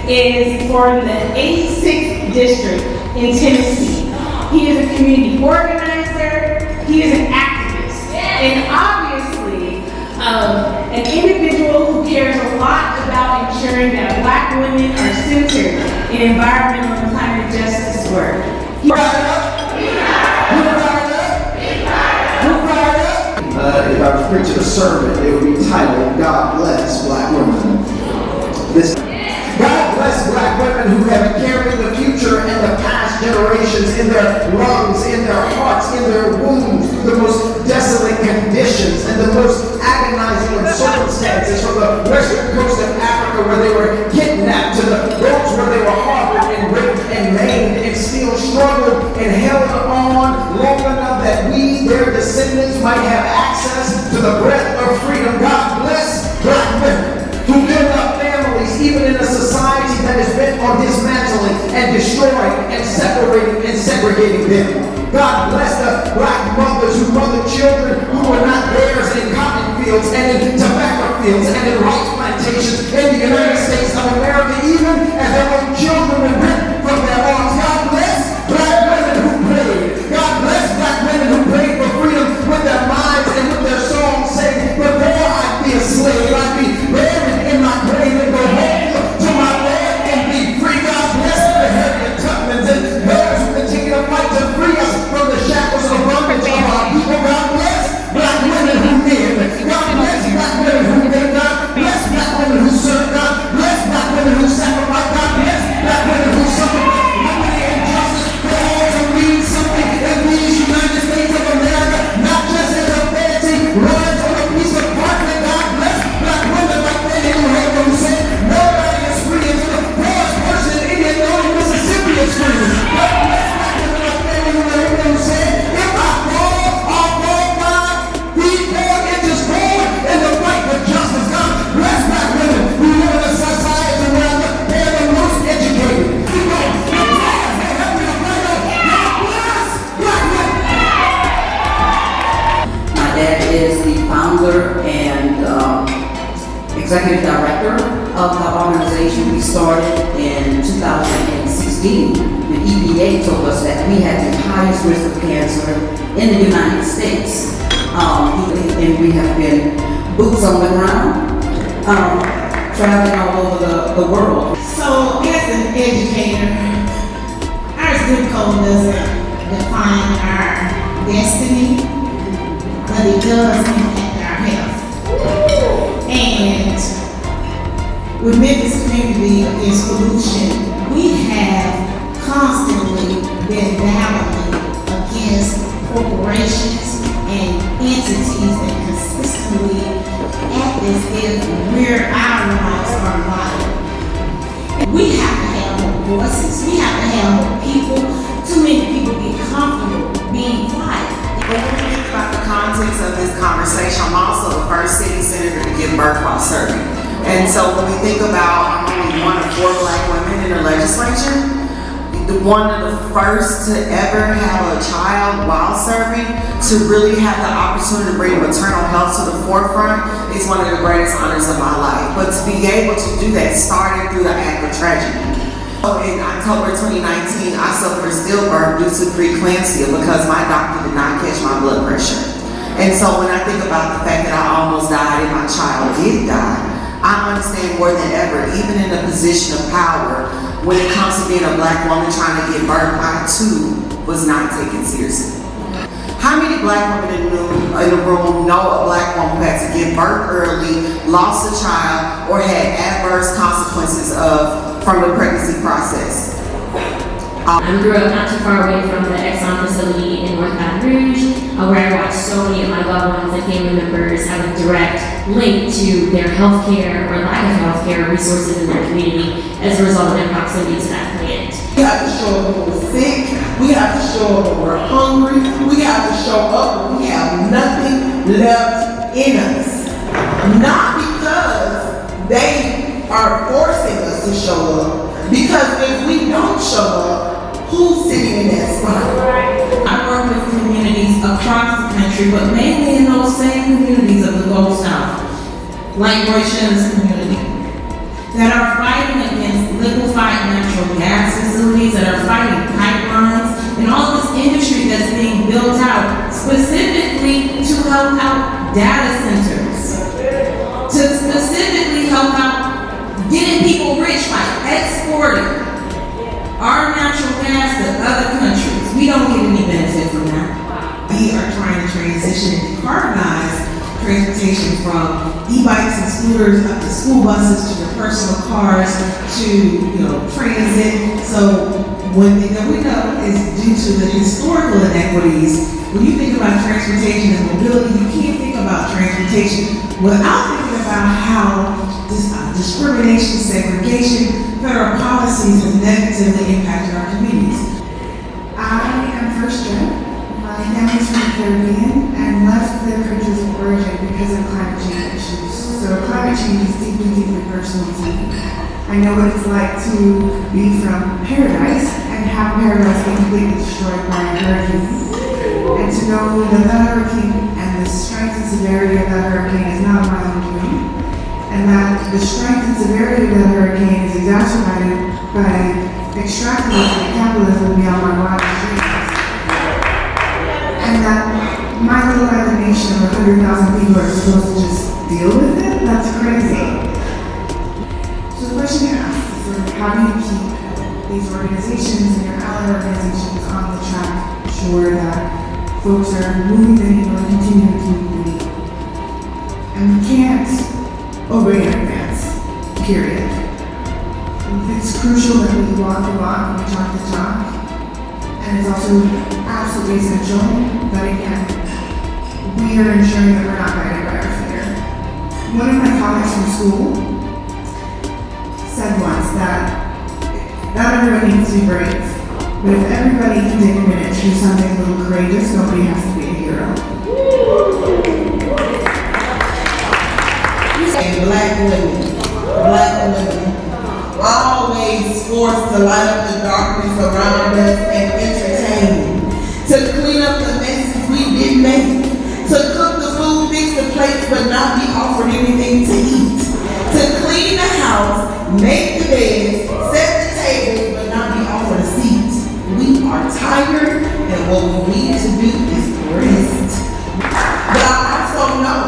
is for the 86th district in Tennessee. He is a community organizer, he is an activist, and obviously an individual who cares a lot about ensuring that Black women are centered in environmental and climate justice work. If I was preaching a sermon, it would be titled, God Bless Black Women. God bless Black women who have carried the future and the past generations in their lungs, in their hearts, in their wombs, through the most desolate conditions and the most agonizing of circumstances, from the western coast of Africa where they were kidnapped to the roads where they were harbored and raped and maimed and still struggled and held on long enough that we, their descendants, might have access to the breath of freedom. God bless Black women who build up families even in a society that is bent on dismantling and destroying and separating and segregating them. God bless the Black mothers who mothered children who were not theirs in cotton fields and in tobacco fields and in rice plantations in the United States of America, even as their own children were ripped from their arms. God bless Black women who prayed. God bless Black women who prayed for freedom with their minds and with their songs, saying, before I'd be a slave, I'd be buried in my grave and go home to my Lord and be free. God bless the Harriet Tubmans and those who continue to fight to free us from the shackles of bondage of our people. God bless Black women who live. God bless Black women who live. God bless Black women who serve. God bless Black women who sacrifice. God bless Black women who suffer liberty and justice for all to mean something in these United States of America, not just in a fancy words on a piece of parchment. God bless Black women like Lady O'Hara who said, nobody is free until the poorest person in Indiana, Mississippi is free. God bless Black women like Lady O'Hara who said, if I fall, I'll fall down. Be born into sport in the fight for justice. God bless Black women who live in a society where they are the most educated. My dad is the founder and executive director of the organization. We started in 2016 when EPA told us that we had the highest risk of cancer in the United States. And we have been boots on the ground, traveling all over the world. So, as an educator, our zip code doesn't define our destiny, but it does impact our health. And with Memphis Community Against Pollution, we have constantly been battling against corporations and entities that consistently act as if our lives are vital. We have to have more voices. We have to have more people. Too many people get comfortable being quiet. When we think about the context of this conversation, I'm also the first city senator to give birth while serving. And so when we think about I'm only one of 4 Black women in the legislature, one of the first to ever have a child while serving, to really have the opportunity to bring maternal health to the forefront is one of the greatest honors of my life. But to be able to do that started through the act of tragedy. In October 2019, I suffered a stillbirth due to preeclampsia because my doctor did not catch my blood pressure. And so when I think about the fact that I almost died and my child did die, I understand more than ever, even in a position of power, when it comes to being a Black woman trying to give birth, I too was not taken seriously. How many Black women in the room know a Black woman who had to give birth early, lost a child, or had adverse consequences from the pregnancy process? I grew up not too far away from the Exxon facility in North Baton Rouge, where I watched so many of my loved ones and family members have a direct link to their healthcare or lack of healthcare resources in their community as a result of their proximity to that plant. We have to show up when we're sick. We have to show up when we're hungry. We have to show up when we have nothing left in us. Not because they are forcing us to show up, because if we don't show up, who's sitting in that spot? I work with communities across the country, but mainly in those same communities of the Gulf South, like Royston's community, that are fighting against liquefied natural gas facilities that are fighting pipelines, and all of this industry that's being built out specifically to help out data centers, to specifically help out getting people rich by exporting our natural gas to other countries. We don't get any benefit from that. We are trying to transition and decarbonize transportation from e-bikes and scooters up to school buses to your personal cars to, transit. So one thing that we know is due to the historical inequities, when you think about transportation and mobility, you can't think about transportation without thinking about how discrimination, segregation, federal policies have negatively impacted our communities. I am first gen. My family's from the Caribbean and left their countries of origin because of climate change issues. So climate change is deeply, deeply personal to me. I know what it's like to be from paradise and have paradise be completely destroyed by a hurricane. And to know that that hurricane and the strength and severity of that hurricane is not my own doing. And that the strength and severity of that hurricane is exacerbated by extractivism and capitalism beyond my wildest dreams. And that my little island nation of 100,000 people are supposed to just deal with it? That's crazy. So the question you ask is sort of how do you keep these organizations and your allied organizations on the track, ensure that folks are moving the needle and continuing to move the needle? And we can't obey in advance, period. It's crucial that we walk the walk and we talk the talk. And it's also absolutely essential that, again, we are ensuring that we're not guided by our fear. One of my colleagues from school said once that not everybody needs to be brave, but if everybody can take a minute to do something a little courageous, nobody has to be a hero. And black women, always forced to light up the darkness around us and entertain, to clean up the messes we didn't make, to cook the food, fix the plates, but not be offered anything to eat, to clean the house, make the beds, set the tables, but not be offered a seat. We are tired, and what we need to do is rest. But I also know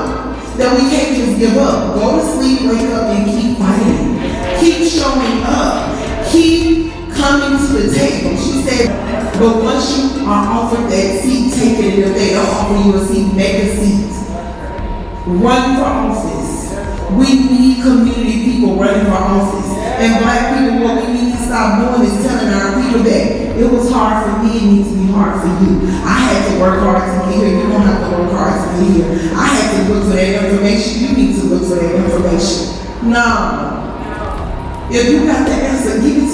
that we can't just give up. Go to sleep, wake up, and keep fighting. Keep showing up. Keep coming to the table. She said, but once you are offered that seat, take it. And if they don't offer you a seat, make a seat. Run for office. We need community people running for office. And black people, what we need to stop doing is telling our people that it was hard for me, it needs to be hard for you. I had to work hard to get here. You don't have to work hard to get here. I had to look for that information. You need to look for that information. No. If you got the answer, give it